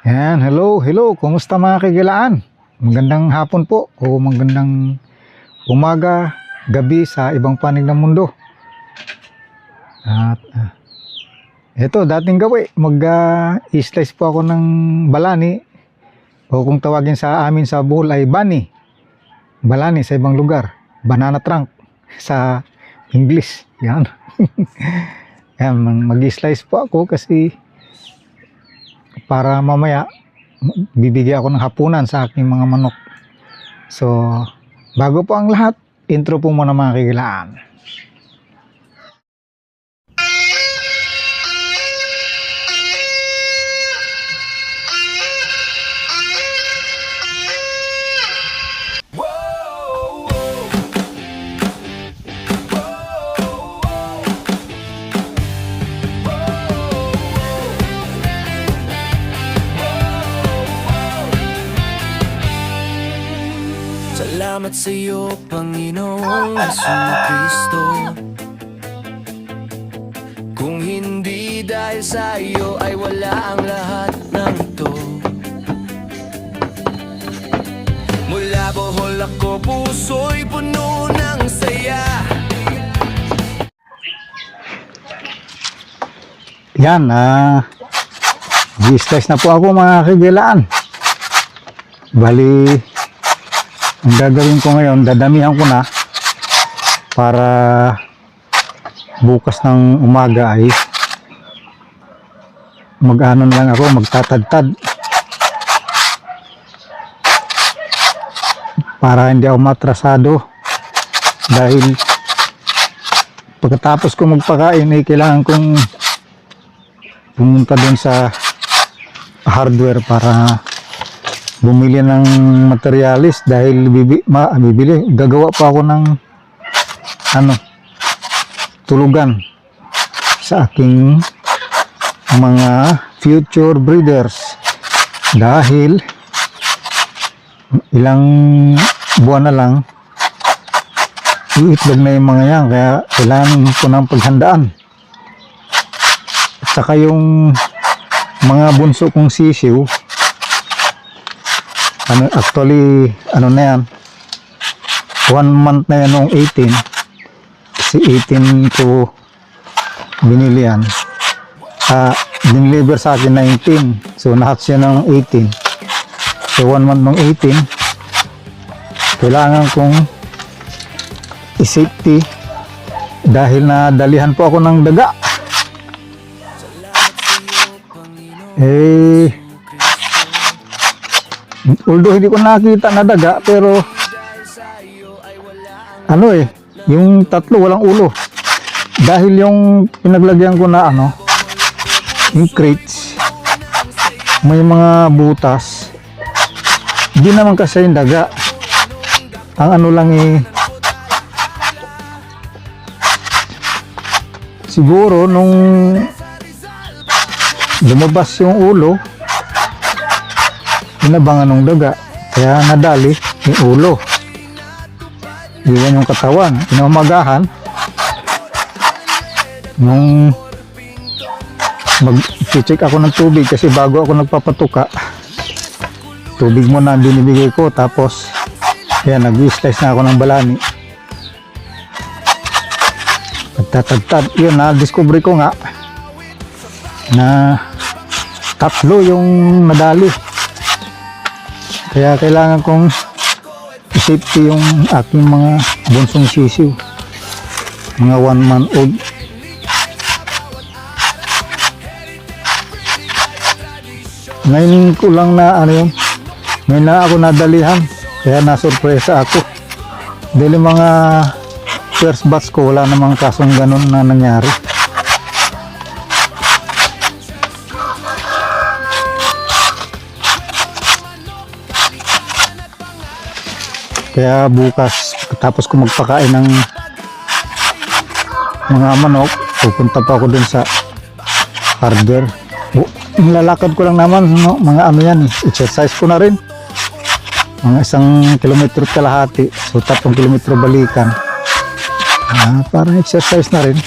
Yan, hello, kumusta mga kagilaan? Magandang hapon po o magandang umaga, gabi sa ibang panig ng mundo. At ito, dating gawi, mag-slice po ako ng balani o kung tawagin sa amin sa Bohol ay bani. Balani sa ibang lugar, banana trunk sa English. Yan. Yan, mag-slice po ako kasi para mamaya bibigyan ako ng hapunan sa aking mga manok. So, bago po ang lahat, intro po muna mga kagilaan. Salamat sa iyo, Panginoong Jesucristo. Kung hindi dahil sa iyo ay wala ang lahat ng ito. Mula Bohol ako, puso'y puno ng saya. Yan, slice na po ako mga kagilaan. Bali, ang gagawin ko ngayon, dadamihan ko na para bukas ng umaga ay mag-ano na lang ako, magtatadtad para hindi ako matrasado, dahil pagkatapos ko magpakain ay kailangan kong pumunta dun sa hardware para bumili ng materialis, dahil gagawa pa ako ng tulugan sa aking mga future breeders, dahil ilang buwan na lang iitlog na yung mga yan, kaya kailangan ko ng paghandaan. At saka yung mga bunso kong sisiw, actually, na yan, 1 month na yan noong 18. Kasi 18 ko binili yan. Diniliver sa akin 19. So, nahatch siya ng 18. So, 1 month noong 18. Kailangan kong i-safety dahil nadalihan po ako ng daga. Although hindi ko nakita na daga, pero yung tatlo walang ulo, dahil yung pinaglagyan ko na yung crates may mga butas, hindi naman kasi yung daga, ang lang siguro nung lumabas yung ulo, inabangan ng daga, kaya nadali yung ulo, iwan yung katawan. Inumagahan nung mag-check ako ng tubig, kasi bago ako nagpapatuka, tubig muna ang binibigay ko, tapos kaya nag-slice na ako ng balani, pagtatagtad. Yun, na-discover ko nga na tatlo yung nadali, kaya kailangan kong safety yung aking mga bunsong sisiw, mga 1 month old. Ngayon ko lang na ngayon na ako nadalihan, kaya nasurpresa ako, dahil mga first batch ko wala namang kasong ganun na nangyari. Kaya bukas, tapos ko magpakain ng mga manok, pupunta pa ako dun sa hardware. Lalakad ko lang naman, mga yan, exercise ko na rin. Mga 1 kilometro kalahati, so 3 kilometro balikan. Parang exercise na rin.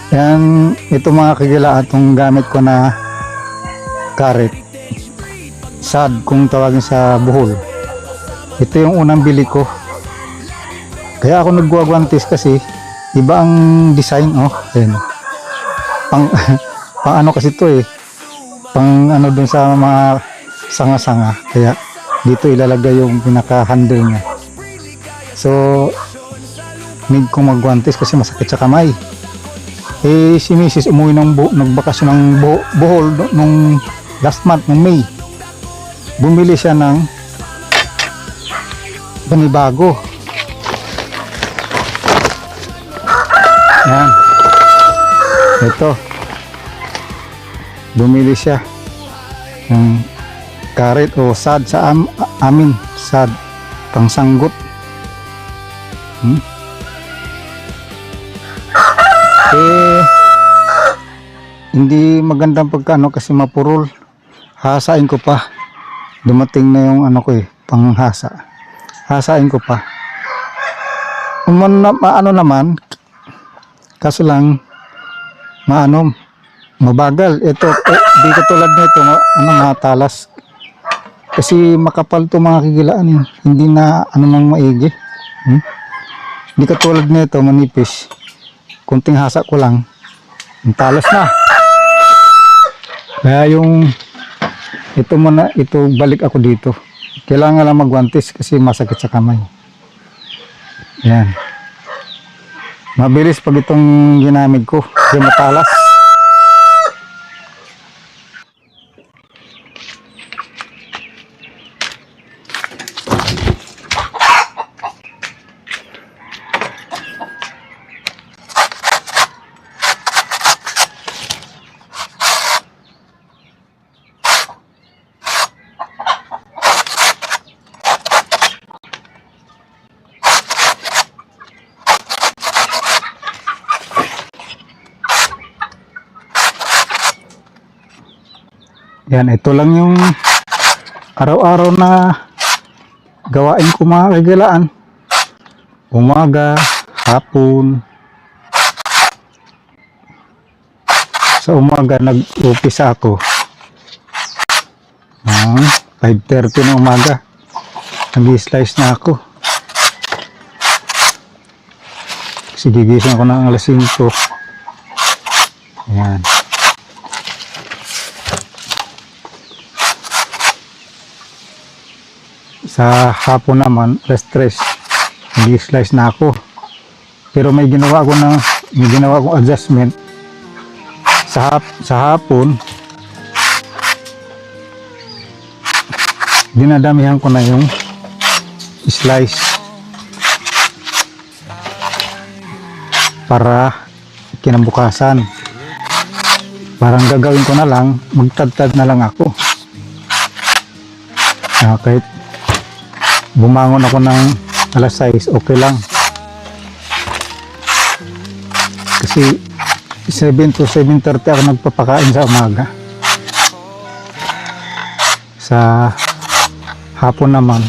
Yan, ito mga kagila, itong gamit ko na karet. Sad kung tawagin sa Bohol. Ito yung unang bili ko. Kaya ako nagguwagwantes kasi iba ang design, oh. Ayan. Pang, pang ano kasi ito eh. Pang ano dun sa mga sanga-sanga. Kaya dito ilalagay yung pinaka-handle niya. So, need kong magguwantes kasi masakit sa kamay. Eh, si Mrs. umuwi nagbakasyon ng Bohol nung last month, nung May. Bumili siya ng panibago. Yan. Ito. Bumili siya ng karet o sad sa amin. Sad. Pangsanggot. Eh, hindi magandang pagkano kasi mapurol. Hasain ko pa. Dumating na yung ano ko eh, panghasa. Hasain ko pa. Maano naman, kaso lang, mabagal. Ito, di katulad nito, matalas. Kasi makapal to mga kigilaan eh. Hindi na nang maigi. Di katulad nito, manipis. Kunting hasa ko lang, talas na. Kaya ito balik ako dito. Kailangan lang magwantis kasi masakit sa kamay. Yan. Mabilis pag itong ginamit ko, kasi matalas. Yan, ito lang yung araw-araw na gawain ko mga kagilaan. Umaga, hapon. Sa umaga nag-upisa ako. 5:30 na umaga. Nag-slice na ako. Kasi gigising ako ng alas 5. Yan. Sa hapon naman, alas 3, nag-slice na ako. Pero may ginawa akong adjustment. Sa hapon, dinadamihan ko na yung slice para kinabukasan. Parang gagawin ko na lang, magtadtad na lang ako. Kahit bumangon ako ng alas 6, okay lang. Kasi 7 to 7:30 ako nagpapakain sa umaga. Sa hapon naman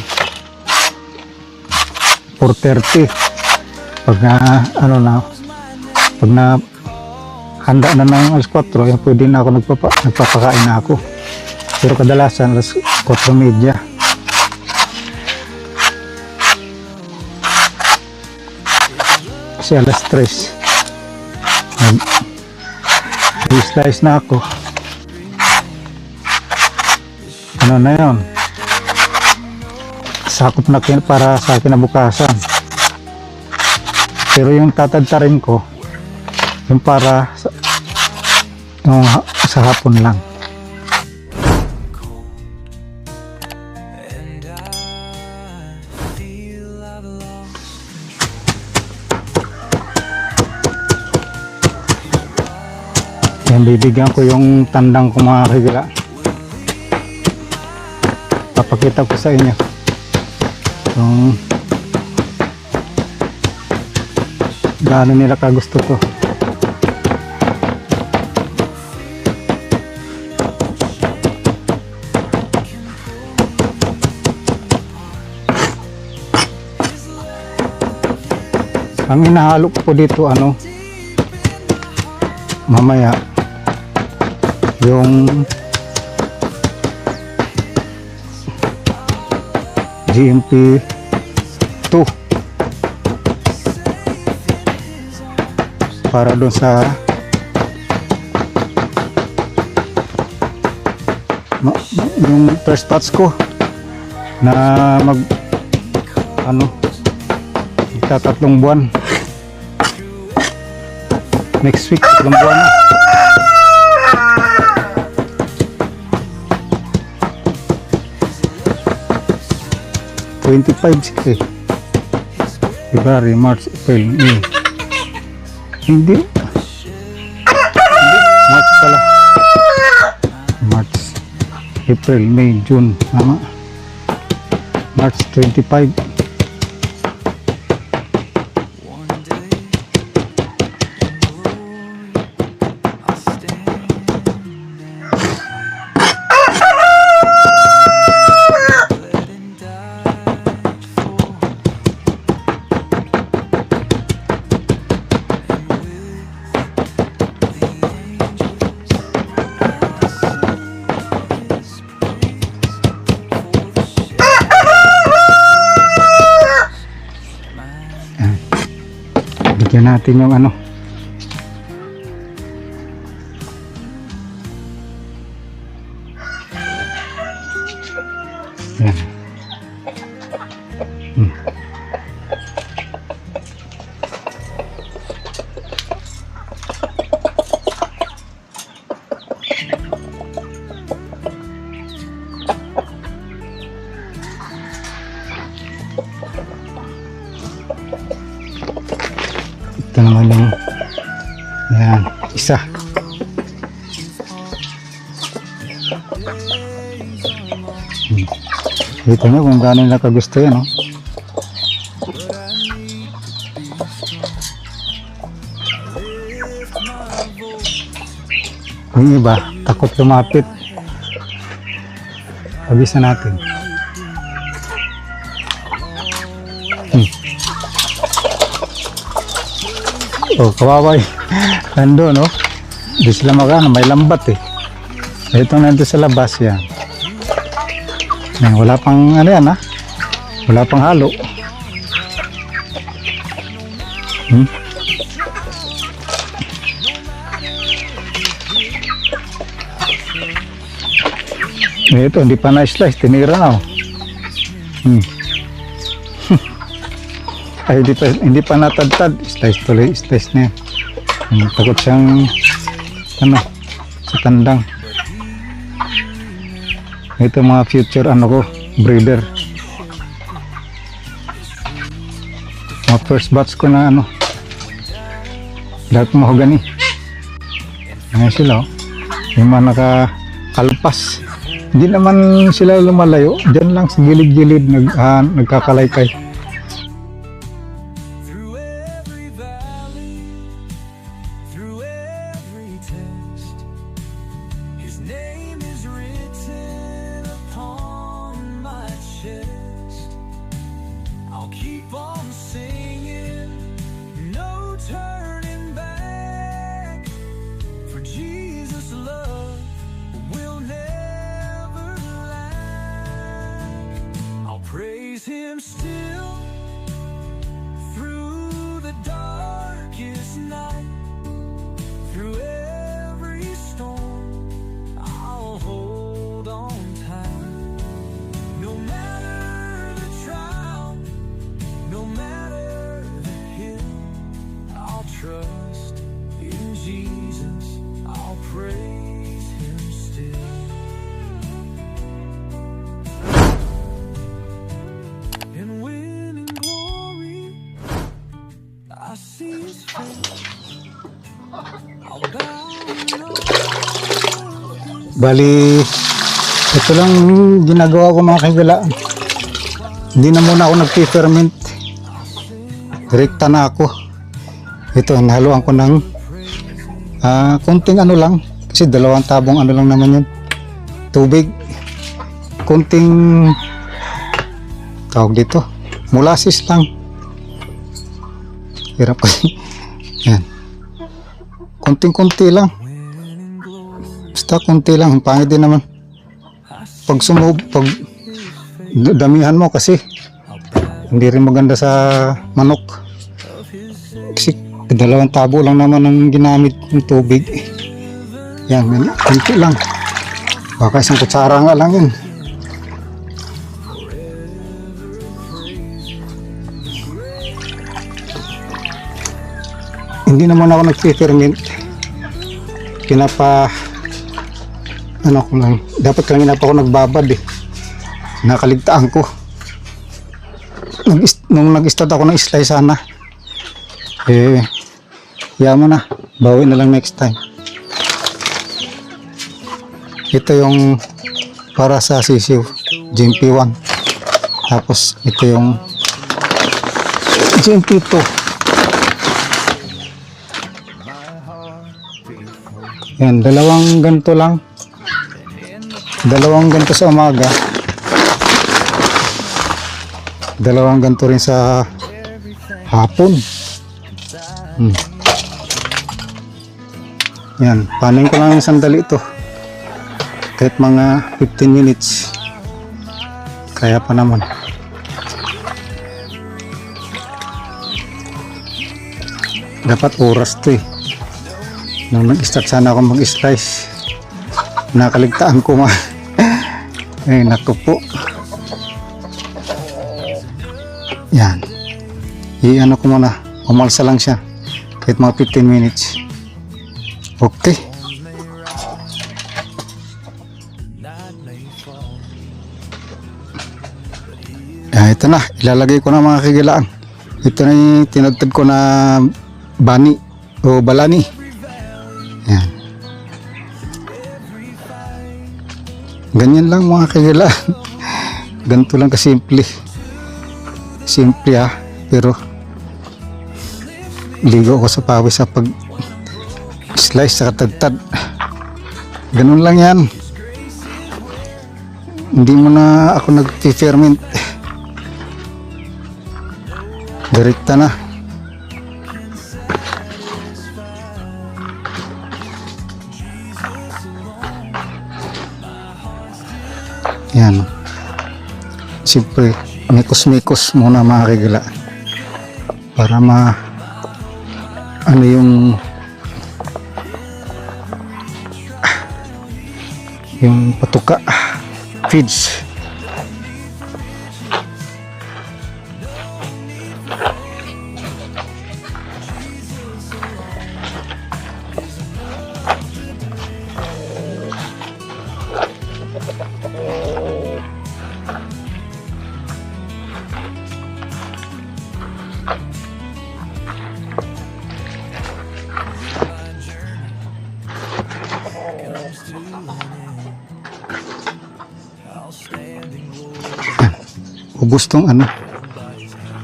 4:30. Pag handa na ng alas 4, pwede na ako nagpapakain na ako. Pero kadalasan alas 4:30. Kasi alas 3 nag-slice na ako. Ano na yun, sakop na para sa kinabukasan. Pero yung tatadtarin ko, yung para sa hapon lang. Yan, bibigyan ko yung tandang ko mga kagila. Papakita ko sa inyo kung gaano nila kagusto to. Ang inahalo ko dito mamaya yung GMP 2 para doon sa yung first batch ko na mag tatlong buwan next week, tatlong buwan na. February, March, April, May. Hindi March pala. March, April, May, June. Tama. March 25. Bigyan natin yung ano. Yan. Ito naman yung yan, isa. Ito nyo kung gaano nila kagusto yan, oh. Yung iba, takot lumapit. Pabisa natin. Oh, kawaway. Nandun, no? Di sila magana, may lambat eh. Ito nandun sa labas yan. Yan, wala pang ano yan, ha? Wala pang halo. Ito, hindi pa na-slice, tinira na, oh. Ay, hindi pa natadtad. Slice tuloy, slice na yan. Takot siyang ano, sa tandang. Ito mga future ano ko, breeder. Mga first batch ko na ano, lahat mahogani. Ngayon sila, oh. Yung mga nakakalpas. Hindi naman sila lumalayo. Diyan lang sa gilid-gilid nagkakalaykay. Praise Him still through the darkest night, through every storm. I'll hold on tight, no matter the trial, no matter the hill. I'll trust in Jesus. I'll praise Him still. Bali, ito lang ginagawa ko mga kaibigan. Hindi na muna ako nag-ferment. Direkta na ako. Ito, nahaluan ko ng konting ano lang. Kasi 2 tabong ano lang naman yun. Tubig. Konting tawag dito. Molasses lang. Hirap kasi. Yan. Kunting-kunti lang. Basta kunti lang. Ang pangit din naman. Pag damihan mo kasi hindi rin maganda sa manok. Kasi 2 tabo lang naman ang ginamit ng tubig. Yan, kunti lang. Baka 1 kutsara nga lang yun. Hindi naman ako nag-ferment. Ano ko lang, dapat kanina pa ako nagbabad eh. Nakaligtaan ko. Nung nag-start ako ng slice sana, yaman na, bawi na lang next time. Ito yung para sa sisiw, GMP1. Tapos ito yung GMP2. Yan, 2 ganito lang. 2 ganito sa umaga. 2 ganito rin sa hapon. Yan, panin ko lang yung sandali ito. Kahit mga 15 minutes. Kaya pa naman. Dapat oras to eh. Nung nag-start sana ako mag-slice, nakaligtaan ko ay naku po. Yan, i-ano ko muna, umalsa lang siya kahit mga 15 minutes. Okay. Ito na, ilalagay ko na mga kagilaan. Ito na yung tinatad ko na bani o balani. Yan. Ganyan lang mga kagilaan. Ganito lang kasimple. Simple pero ligo ako sa pawis sa pag slice sa katagtad. Ganun lang yan. Hindi mo na ako nag-ferment. Direkta na. Yan. Siyempre, mikos-mikos muna mga kagila. Para ano yung patuka feeds. Gustong ano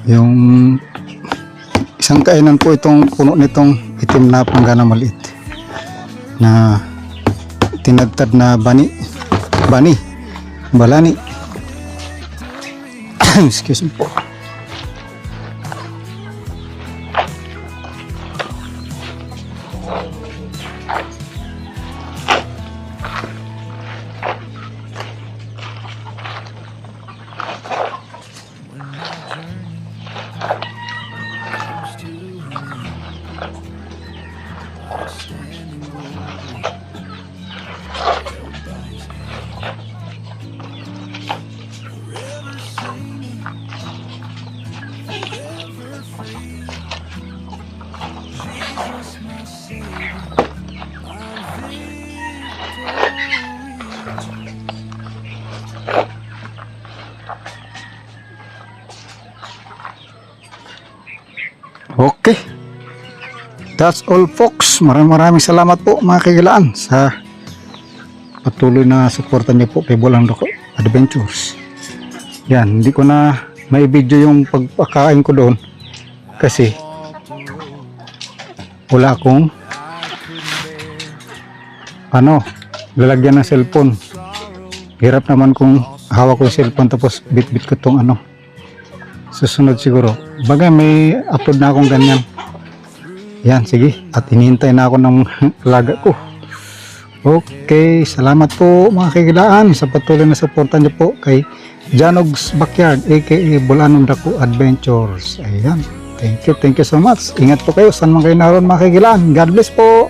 yung isang kainan po itong puno nitong itim na panggana maliit na tinagtad na balani excuse me po. Okay, that's all folks. Maraming salamat po mga kagilaan sa patuloy na suporta niyo po kay Bulang Dako Adventures. Yan, hindi ko na may video yung pagpakain ko doon kasi wala akong lalagyan ng cellphone. Hirap naman kung hawak ko yung cellphone tapos bit-bit ko tong susunod siguro. Bagay may upload na akong ganyan. Yan, sige. At hinihintay na ako ng alaga ko. Okay, salamat po mga kagilaan sa patuloy na suporta niyo po kay Janog's Backyard aka Bulanong Dako Adventures. Ayan. Thank you so much. Ingat po kayo saan man kayo naroon mga kagilaan. God bless po.